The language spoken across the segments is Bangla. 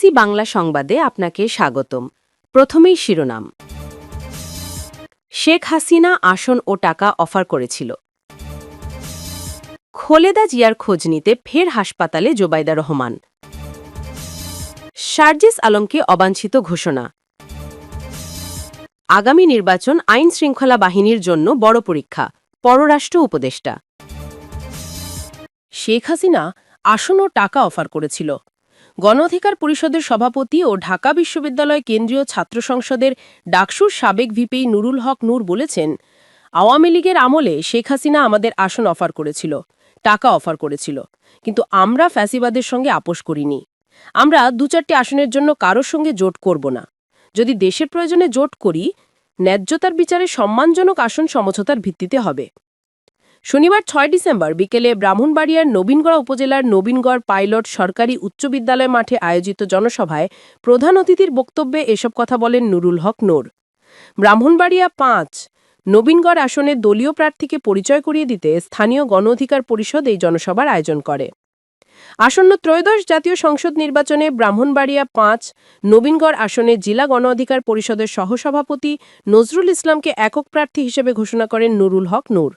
বিবিসি বাংলা সংবাদে আপনাকে স্বাগতম। প্রথমেই শিরোনাম। শেখ হাসিনা আসন ও টাকা অফার করেছিল। খালেদা জিয়ার খোঁজ নিতে ফের হাসপাতালে জোবাইদা রহমান। সার্জিস আলমকে অবাঞ্ছিত ঘোষণা। আগামী নির্বাচন আইন শৃঙ্খলা বাহিনীর জন্য বড় পরীক্ষা, পররাষ্ট্র উপদেষ্টা। শেখ হাসিনা আসন ও টাকা অফার করেছিল। গণ অধিকার পরিষদের সভাপতি ও ঢাকা বিশ্ববিদ্যালয় কেন্দ্রীয় ছাত্র সংসদের ডাকসুর সাবেক ভিপি নুরুল হক নূর বলেছেন, আওয়ামী লীগের আমলে শেখ হাসিনা আমাদের আসন অফার করেছিল, টাকা অফার করেছিল, কিন্তু আমরা ফ্যাসিবাদের সঙ্গে আপোষ করিনি। আমরা ২-৪টি আসনের জন্য কারোর সঙ্গে জোট করব না। যদি দেশের প্রয়োজনে জোট করি, ন্যায্যতার বিচারে সম্মানজনক আসন সমঝোতার ভিত্তিতে হবে। শনিবার ৬ ডিসেম্বর বিকেলে ব্রাহ্মণবাড়িয়ার নবীনগড় উপজেলার নবীনগড় পাইলট সরকারি উচ্চ বিদ্যালয় মাঠে আয়োজিত জনসভায় প্রধান অতিথির বক্তব্যে এসব কথা বলেন নুরুল হক নূর। ব্রাহ্মণবাড়িয়া ৫ নবীনগড় আসনে দলীয় প্রার্থীকে পরিচয় করিয়ে দিতে স্থানীয় গণ অধিকার পরিষদ এই জনসভার আয়োজন করে। আসন্ন ত্রয়োদশ জাতীয় সংসদ নির্বাচনে ব্রাহ্মণবাড়িয়া ৫ নবীনগড় আসনে জেলা গণ অধিকার পরিষদের সহসভাপতি নজরুল ইসলামকে একক প্রার্থী হিসেবে ঘোষণা করেন নুরুল হক নূর।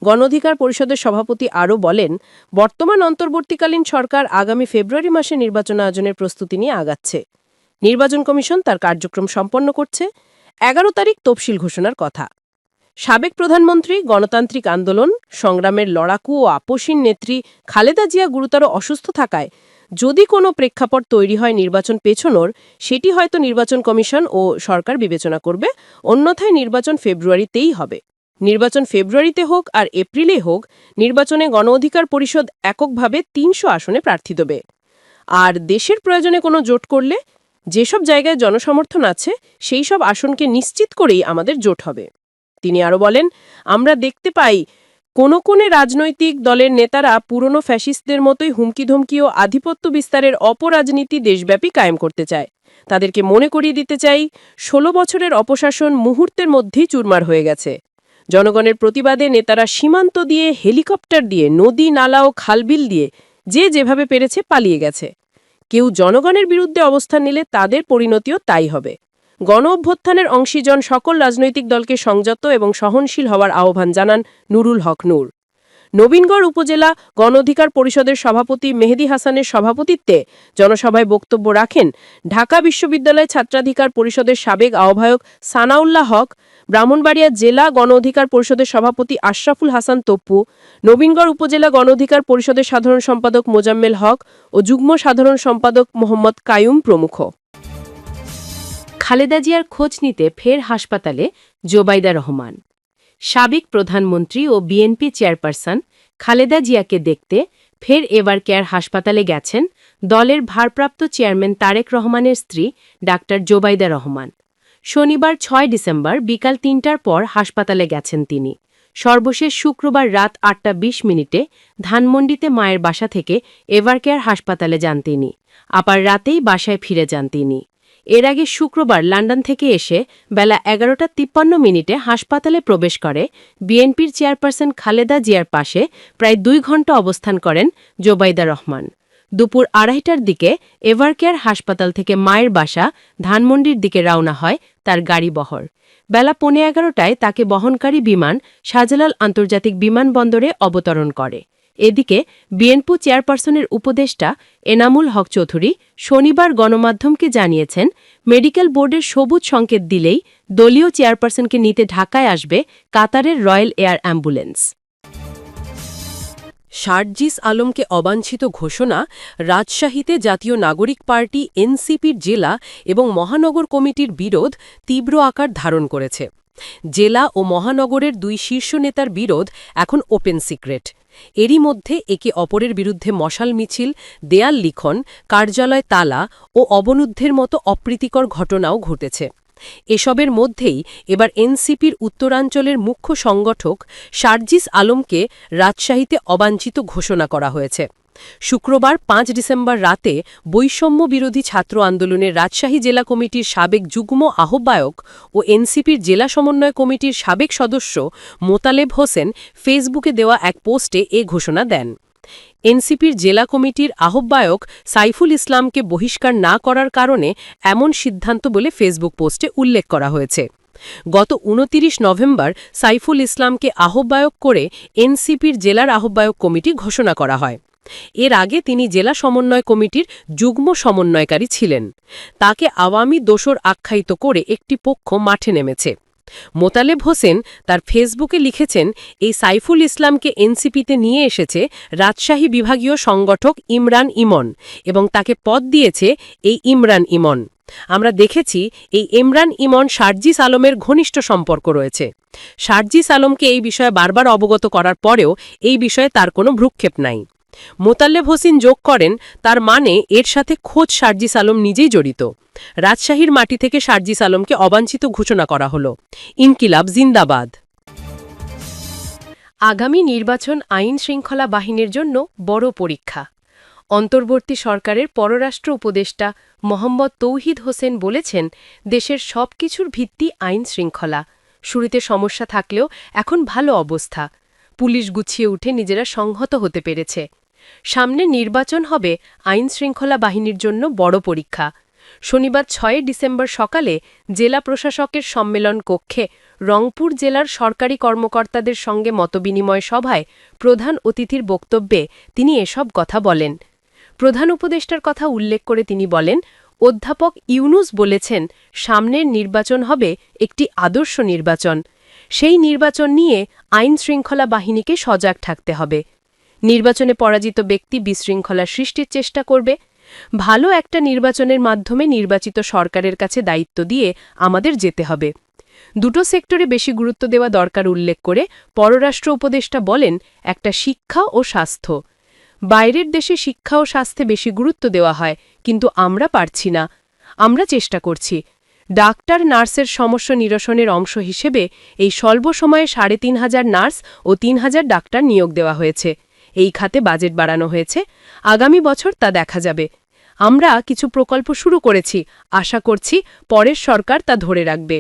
গণ অধিকার পরিষদের সভাপতি আরও বলেন, বর্তমান অন্তর্বর্তীকালীন সরকার আগামী ফেব্রুয়ারি মাসে নির্বাচন আয়োজনের প্রস্তুতি নিয়ে আগাচ্ছে। নির্বাচন কমিশন তার কার্যক্রম সম্পন্ন করছে। ১১ তারিখ তফসিল ঘোষণার কথা। সাবেক প্রধানমন্ত্রী, গণতান্ত্রিক আন্দোলন সংগ্রামের লড়াকু ও আপসীন নেত্রী খালেদা জিয়া গুরুতর অসুস্থ থাকায় যদি কোনো প্রেক্ষাপট তৈরি হয় নির্বাচন পেছনোর, সেটি হয়তো নির্বাচন কমিশন ও সরকার বিবেচনা করবে, অন্যথায় নির্বাচন ফেব্রুয়ারিতেই হবে। নির্বাচন ফেব্রুয়ারিতে হোক আর এপ্রিলে হোক, নির্বাচনে গণ অধিকার পরিষদ এককভাবে ৩০০ আসনে প্রার্থী দেবে। আর দেশের প্রয়োজনে কোনো জোট করলে যেসব জায়গায় জনসমর্থন আছে সেই সব আসনকে নিশ্চিত করেই আমাদের জোট হবে। তিনি আরও বলেন, আমরা দেখতে পাই কোন রাজনৈতিক দলের নেতারা পুরনো ফ্যাসিস্টদের মতোই হুমকি-ধমকি ও আধিপত্য বিস্তারের অপরাজনীতি দেশব্যাপী কায়েম করতে চায়। তাদেরকে মনে করিয়ে দিতে চাই, ১৬ বছরের অপশাসন মুহূর্তের মধ্যেই চুরমার হয়ে গেছে। জনগণের প্রতিবাদে নেতারা সীমান্ত দিয়ে, হেলিকপ্টার দিয়ে, নদী নালা ও খালবিল দিয়ে যে যেভাবে পেরেছে পালিয়ে গেছে। কেউ জনগণের বিরুদ্ধে অবস্থান নিলে তাদের পরিণতিও তাই হবে। গণ অভ্যুত্থানের অংশীজন সকল রাজনৈতিক দলকে সংযত এবং সহনশীল হওয়ার আহ্বান জানান নুরুল হক নূর। নবীনগড় উপজেলা গণ অধিকার পরিষদের সভাপতি মেহেদী হাসানের সভাপতিত্বে জনসভায় বক্তব্য রাখেন ঢাকা বিশ্ববিদ্যালয় ছাত্রাধিকার পরিষদের সাবেক আহ্বায়ক সানাউল্লাহ হক, ব্রাহ্মণবাড়িয়া জেলা গণ অধিকার পরিষদের সভাপতি আশরাফুল হাসান তপ্পু, নবীনগড় উপজেলা গণ অধিকার পরিষদের সাধারণ সম্পাদক মোজাম্মেল হক ও যুগ্ম সাধারণ সম্পাদক মোহাম্মদ কায়ুম প্রমুখ। খালেদা জিয়ার খোঁজ নিতে ফের হাসপাতালে জোবাইদা রহমান। সাবেক প্রধানমন্ত্রী ও বিএনপি চেয়ারপারসন খালেদা জিয়াকে দেখতে ফের এভার কেয়ার হাসপাতালে গেছেন দলের ভারপ্রাপ্ত চেয়ারম্যান তারেক রহমানের স্ত্রী ডাক্তার জোবাইদা রহমান। শনিবার ৬ ডিসেম্বর বিকাল ৩টার পর হাসপাতালে গেছেন তিনি। সর্বশেষ শুক্রবার রাত ৮টা ২০ মিনিটে ধানমন্ডিতে মায়ের বাসা থেকে এভার কেয়ার হাসপাতালে যান তিনি। আবার রাতেই বাসায় ফিরে যান তিনি। এর আগে শুক্রবার লন্ডন থেকে এসে বেলা ১১টা ৫৩ মিনিটে হাসপাতালে প্রবেশ করে বিএনপির চেয়ারপারসন খালেদা জিয়ার পাশে প্রায় ২ ঘণ্টা অবস্থান করেন জোবাইদা রহমান। দুপুর ২:৩০টার দিকে এভার কেয়ার হাসপাতাল থেকে মায়ের বাসা ধানমন্ডির দিকে রওনা হয় তার গাড়িবহর। বেলা ১১:১৫টায় তাকে বহনকারী বিমান শাহজালাল আন্তর্জাতিক বিমানবন্দরে অবতরণ করে। এদিকে বিএনপি চেয়ারপারসনের উপদেষ্টা এনামুল হক চৌধুরী শনিবার গণমাধ্যমকে জানিয়েছেন, মেডিকেল বোর্ডের সবুজ সংকেত দিলেই দলীয় চেয়ারপারসনকে নিতে ঢাকায় আসবে কাতারের রয়্যাল এয়ার অ্যাম্বুলেন্স। সার্জিস আলমকে অবাঞ্ছিত ঘোষণা। রাজশাহীতে জাতীয় নাগরিক পার্টি এনসিপির জেলা এবং মহানগর কমিটির বিরোধ তীব্র আকার ধারণ করেছে। জেলা ও মহানগরের ২ শীর্ষ নেতার বিরোধ এখন ওপেন সিক্রেট। এরই মধ্যে একে অপরের বিরুদ্ধে মশাল মিছিল, দেয়াল লিখন, কার্যালয় তালা ও অবরুদ্ধের মতো অপ্রীতিকর ঘটনাও ঘটেছে। এসবের মধ্যেই এবার এনসিপির উত্তরাঞ্চলের মুখ্য সংগঠক সার্জিস আলমকে রাজশাহীতে অবাঞ্ছিত ঘোষণা করা হয়েছে। শুক্রবার ৫ ডিসেম্বর রাতে বৈষম্য বিরোধী ছাত্র আন্দোলনের রাজশাহী জেলা কমিটির সাবেক যুগ্ম আহ্বায়ক ও এনসিপির জেলা সমন্বয় কমিটির সাবেক সদস্য মোতালেব হোসেন ফেসবুকে দেওয়া এক পোস্টে এ ঘোষণা দেন। এনসিপির জেলা কমিটির আহ্বায়ক সাইফুল ইসলামকে বহিষ্কার না করার কারণে এমন সিদ্ধান্ত বলে ফেসবুক পোস্টে উল্লেখ করা হয়েছে। গত ২৯ নভেম্বর সাইফুল ইসলামকে আহ্বায়ক করে এনসিপির জেলার আহ্বায়ক কমিটি ঘোষণা করা হয়। এর আগে তিনি জেলা সমন্বয় কমিটির যুগ্ম সমন্বয়কারী ছিলেন। তাকে আওয়ামী দোসর আখ্যায়িত করে একটি পক্ষ মাঠে নেমেছে। মোতালেব হোসেন তার ফেসবুকে লিখেছেন, এই সাইফুল ইসলামকে এনসিপিতে নিয়ে এসেছে রাজশাহী বিভাগীয় সংগঠক ইমরান ইমন এবং তাকে পদ দিয়েছে এই ইমরান ইমন। আমরা দেখেছি এই ইমরান ইমন শারজিস আলমের ঘনিষ্ঠ সম্পর্ক রয়েছে। শারজিস আলমকে এই বিষয়ে বারবার অবগত করার পরেও এই বিষয়ে তার কোনো ভ্রুক্ষেপ নাই। মোতালেব হোসেন যোগ করেন, তার মানে এর সাথে খোদ শারজিস আলম নিজেই জড়িত। রাজশাহীর মাটি থেকে শারজিস আলমকে অবাঞ্ছিত ঘোষণা করা হল। ইনকিলাব জিন্দাবাদ। আগামী নির্বাচন আইন শৃঙ্খলা বাহিনীর জন্য বড় পরীক্ষা। অন্তর্বর্তী সরকারের পররাষ্ট্র উপদেষ্টা মোহাম্মদ তৌহিদ হোসেন বলেছেন, দেশের সবকিছুর ভিত্তি আইন শৃঙ্খলা। শুরুতে সমস্যা থাকলেও এখন ভালো অবস্থা। পুলিশ গুছিয়ে উঠে নিজেরা সংহত হতে পেরেছে। সামনে নির্বাচন হবে আইন শৃঙ্খলা বাহিনীর জন্য বড় পরীক্ষা। শনিবার ৬ ডিসেম্বর সকালে জেলা প্রশাসকের সম্মেলন কক্ষে রংপুর জেলার সরকারি কর্মকর্তাদের সঙ্গে মতবিনিময় সভায় প্রধান অতিথির বক্তব্যে তিনি এসব কথা বলেন। প্রধান উপদেষ্টার কথা উল্লেখ করে তিনি বলেন, অধ্যাপক ইউনুস বলেছেন, সামনের নির্বাচন হবে একটি আদর্শ নির্বাচন। সেই নির্বাচন নিয়ে আইন শৃঙ্খলা বাহিনীকে সজাগ থাকতে হবে। নির্বাচনে পরাজিত ব্যক্তি বিশৃঙ্খলা সৃষ্টির চেষ্টা করবে। ভালো একটা নির্বাচনের মাধ্যমে নির্বাচিত সরকারের কাছে দায়িত্ব দিয়ে আমাদের যেতে হবে। দুটো সেক্টরে বেশি গুরুত্ব দেওয়া দরকার উল্লেখ করে পররাষ্ট্র উপদেষ্টা বলেন, একটা শিক্ষা ও স্বাস্থ্য। বাইরের দেশে শিক্ষা ও স্বাস্থ্যে বেশি গুরুত্ব দেওয়া হয়, কিন্তু আমরা পারছি না। আমরা চেষ্টা করছি। ডাক্তার নার্সের সমস্যা নিরসনের অংশ হিসেবে এই স্বল্প সময়ে ৩,৫০০ নার্স ও ৩,০০০ ডাক্তার নিয়োগ দেওয়া হয়েছে। এই খাতে বাজেট বাড়ানো হয়েছে। আগামী বছর তা দেখা যাবে। আমরা কিছু প্রকল্প শুরু করেছি, আশা করছি পরের সরকার তা ধরে রাখবে।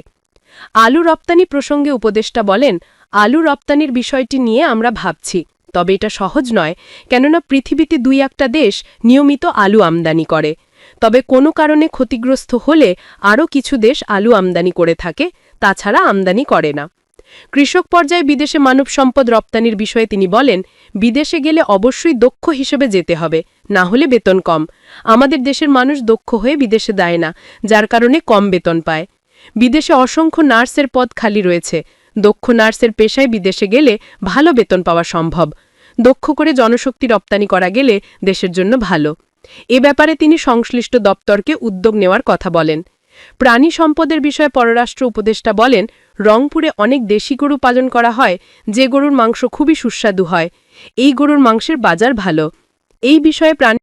আলু রপ্তানি প্রসঙ্গে উপদেষ্টা বলেন, আলু রপ্তানির বিষয়টি নিয়ে আমরা ভাবছি, তবে এটা সহজ নয়, কেননা পৃথিবীতে ২-১টা দেশ নিয়মিত আলু আমদানি করে। তবে কোনো কারণে ক্ষতিগ্রস্ত হলে আরও কিছু দেশ আলু আমদানি করে থাকে, তাছাড়া আমদানি করে না। কৃষক পর্যায়ে বিদেশে মানব সম্পদ রপ্তানির বিষয়ে তিনি বলেন, বিদেশে গেলে অবশ্যই দক্ষ হিসেবে যেতে হবে, না হলে বেতন কম। আমাদের দেশের মানুষ দক্ষ হয়ে বিদেশে দেয় না, যার কারণে কম বেতন পায়। বিদেশে অসংখ্য নার্সের পদ খালি রয়েছে। দক্ষ নার্সের পেশায় বিদেশে গেলে ভালো বেতন পাওয়া সম্ভব। দক্ষ করে জনশক্তি রপ্তানি করা গেলে দেশের জন্য ভালো। এ ব্যাপারে তিনি সংশ্লিষ্ট দপ্তরকে উদ্যোগ নেওয়ার কথা বলেন। প্রাণী সম্পদের বিষয়ে পররাষ্ট্র উপদেষ্টা বলেন, রংপুরে অনেক দেশি গরু পালন করা হয়, যে গরুর মাংস খুবই সুস্বাদু হয়। এই গরুর মাংসের বাজার ভালো। এই বিষয়ে প্রাণী